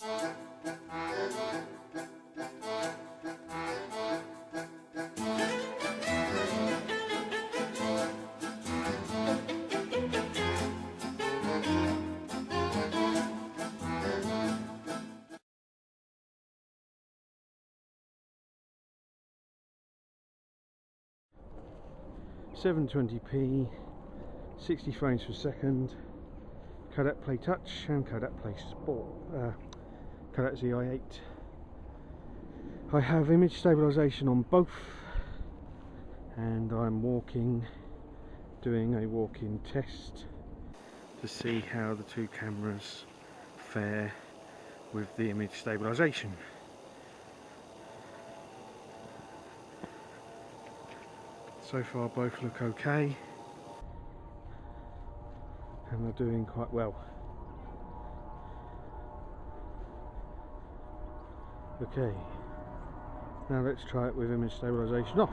.720p, 60 frames per second, Kodak Playtouch and Kodak Kodak Zi8. I have image stabilisation on both, and I'm doing a walk-in test to see how the two cameras fare with the image stabilisation. So far both look okay, and they're doing quite well. Okay, now let's try it with image stabilisation off.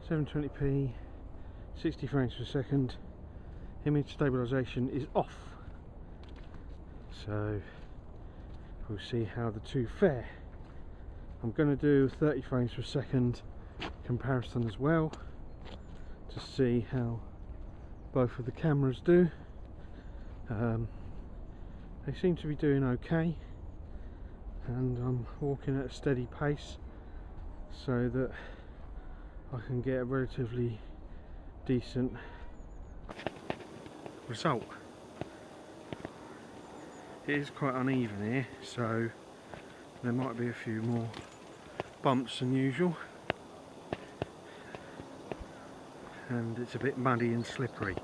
720p, 60 frames per second, image stabilisation is off. So we'll see how the two fare. I'm going to do 30 frames per second comparison as well to see how both of the cameras do. They seem to be doing okay, and I'm walking at a steady pace so that I can get a relatively decent result. It is quite uneven here, so there might be a few more bumps than usual, and it's a bit muddy and slippery,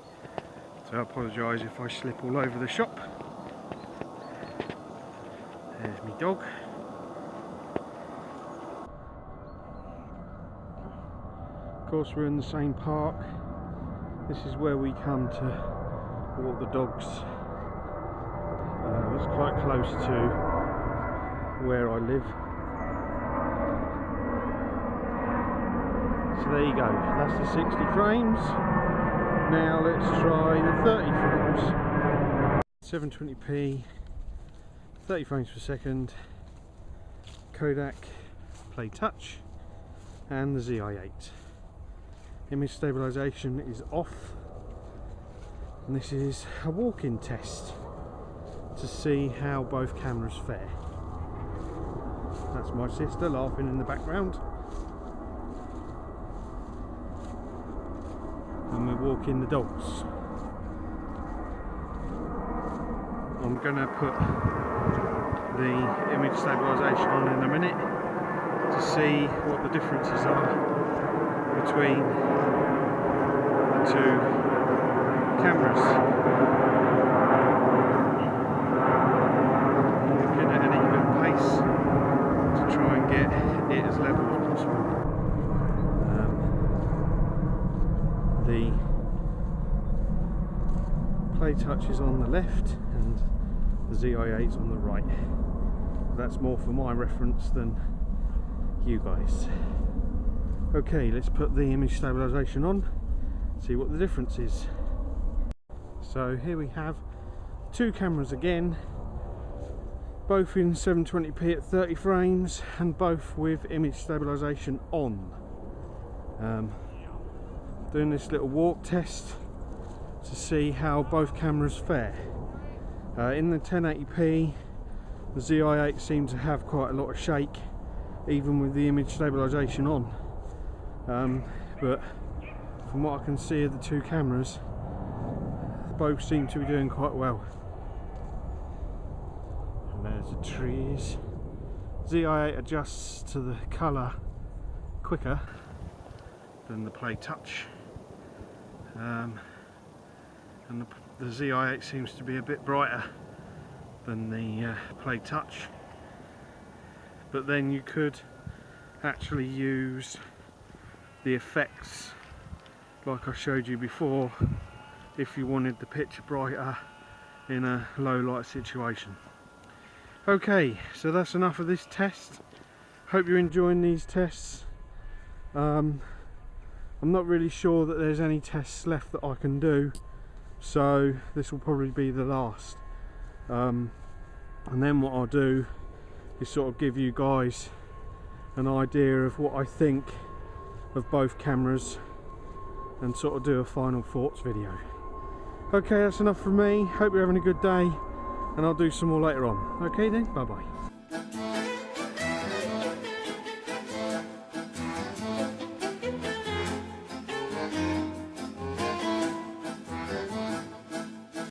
so I apologise if I slip all over the shop. There's my dog. Of course, we're in the same park. This is where we come to walk the dogs. It's quite close to where I live. So there you go, that's the 60 frames. Now let's try the 30 frames. 720p, 30 frames per second, Kodak Playtouch and the Zi8. Image stabilisation is off, and this is a walk-in test to see how both cameras fare. That's my sister laughing in the background. And we're walking the dogs. I'm going to put the image stabilisation on in a minute to see what the differences are between the two cameras. Walking at an even pace to try and get it as level as possible. The Playtouch is on the left and the Zi8 is on the right. That's more for my reference than you guys. Okay, let's put the image stabilisation on, see what the difference is. So here we have two cameras again, both in 720p at 30 frames and both with image stabilisation on. Doing this little walk test to see how both cameras fare. In the 1080p, the Zi8 seemed to have quite a lot of shake, even with the image stabilisation on. But from what I can see of the two cameras, both seem to be doing quite well. And there's the trees. Zi8 adjusts to the colour quicker than the Playtouch. And the Zi8 seems to be a bit brighter than the Playtouch, but then you could actually use the effects like I showed you before if you wanted the picture brighter in a low light situation. Okay, so that's enough of this test. Hope you're enjoying these tests. I'm not really sure that there's any tests left that I can do, so this will probably be the last. and then what I'll do is sort of give you guys an idea of what I think of both cameras and sort of do a final thoughts video. Okay, that's enough from me. Hope you're having a good day, and I'll do some more later on. Okay then, bye bye.